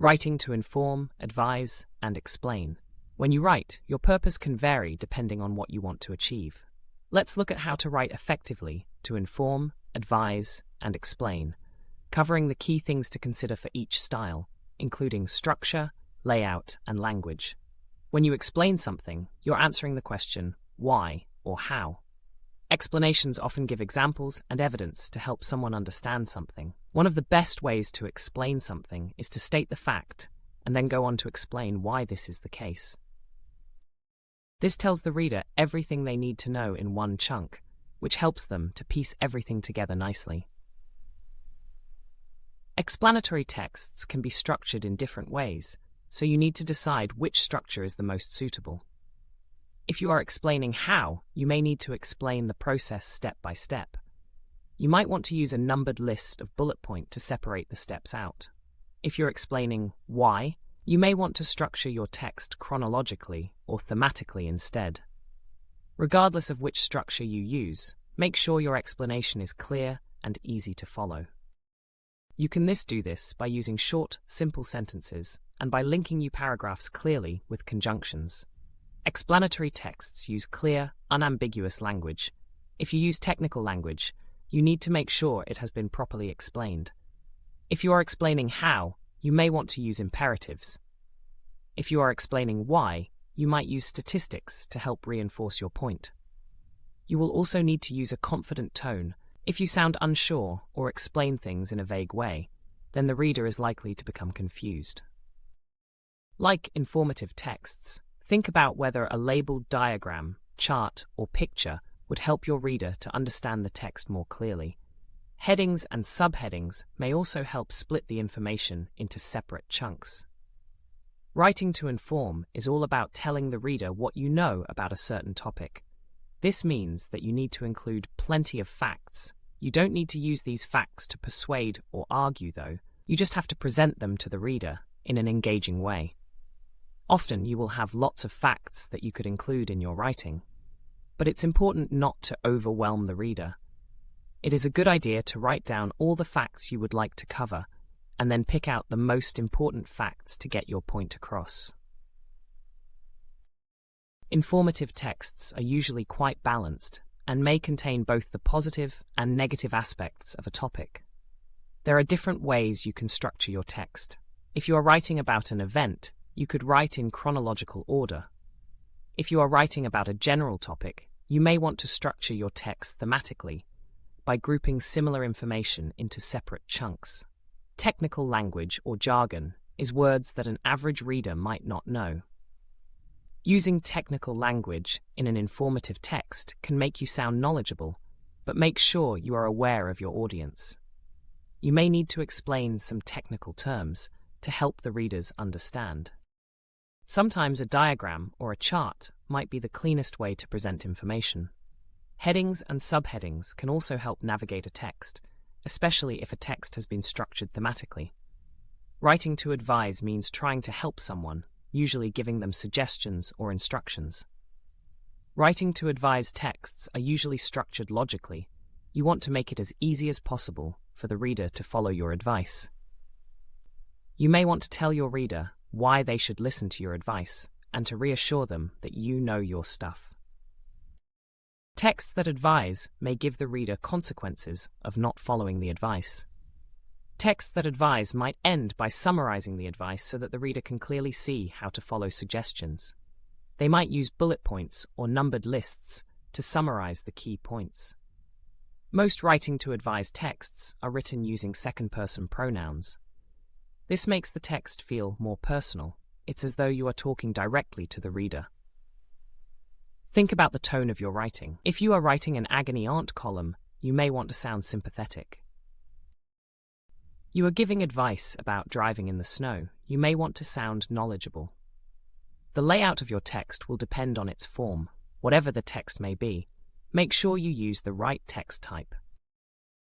Writing to inform, advise, and explain. When you write, your purpose can vary depending on what you want to achieve. Let's look at how to write effectively to inform, advise, and explain, covering the key things to consider for each style, including structure, layout, and language. When you explain something, you're answering the question, why or how. Explanations often give examples and evidence to help someone understand something. One of the best ways to explain something is to state the fact and then go on to explain why this is the case. This tells the reader everything they need to know in one chunk, which helps them to piece everything together nicely. Explanatory texts can be structured in different ways, so you need to decide which structure is the most suitable. If you are explaining how, you may need to explain the process step by step. You might want to use a numbered list of bullet points to separate the steps out. If you're explaining why, you may want to structure your text chronologically or thematically instead. Regardless of which structure you use, make sure your explanation is clear and easy to follow. You can do this by using short, simple sentences and by linking your paragraphs clearly with conjunctions. Explanatory texts use clear, unambiguous language. If you use technical language, you need to make sure it has been properly explained. If you are explaining how, you may want to use imperatives. If you are explaining why, you might use statistics to help reinforce your point. You will also need to use a confident tone. If you sound unsure or explain things in a vague way, then the reader is likely to become confused. Like informative texts, think about whether a labeled diagram, chart, or picture would help your reader to understand the text more clearly. Headings and subheadings may also help split the information into separate chunks. Writing to inform is all about telling the reader what you know about a certain topic. This means that you need to include plenty of facts. You don't need to use these facts to persuade or argue, though. You just have to present them to the reader in an engaging way. Often you will have lots of facts that you could include in your writing, but it's important not to overwhelm the reader. It is a good idea to write down all the facts you would like to cover, and then pick out the most important facts to get your point across. Informative texts are usually quite balanced and may contain both the positive and negative aspects of a topic. There are different ways you can structure your text. If you are writing about an event, you could write in chronological order. If you are writing about a general topic, you may want to structure your text thematically by grouping similar information into separate chunks. Technical language or jargon is words that an average reader might not know. Using technical language in an informative text can make you sound knowledgeable, but make sure you are aware of your audience. You may need to explain some technical terms to help the readers understand. Sometimes a diagram or a chart might be the cleanest way to present information. Headings and subheadings can also help navigate a text, especially if a text has been structured thematically. Writing to advise means trying to help someone, usually giving them suggestions or instructions. Writing to advise texts are usually structured logically. You want to make it as easy as possible for the reader to follow your advice. You may want to tell your reader why they should listen to your advice and to reassure them that you know your stuff. Texts that advise may give the reader consequences of not following the advice. Texts that advise might end by summarizing the advice so that the reader can clearly see how to follow suggestions. They might use bullet points or numbered lists to summarize the key points. Most writing to advise texts are written using second-person pronouns. This makes the text feel more personal. It's as though you are talking directly to the reader. Think about the tone of your writing. If you are writing an agony aunt column, you may want to sound sympathetic. You are giving advice about driving in the snow. You may want to sound knowledgeable. The layout of your text will depend on its form. Whatever the text may be, make sure you use the right text type.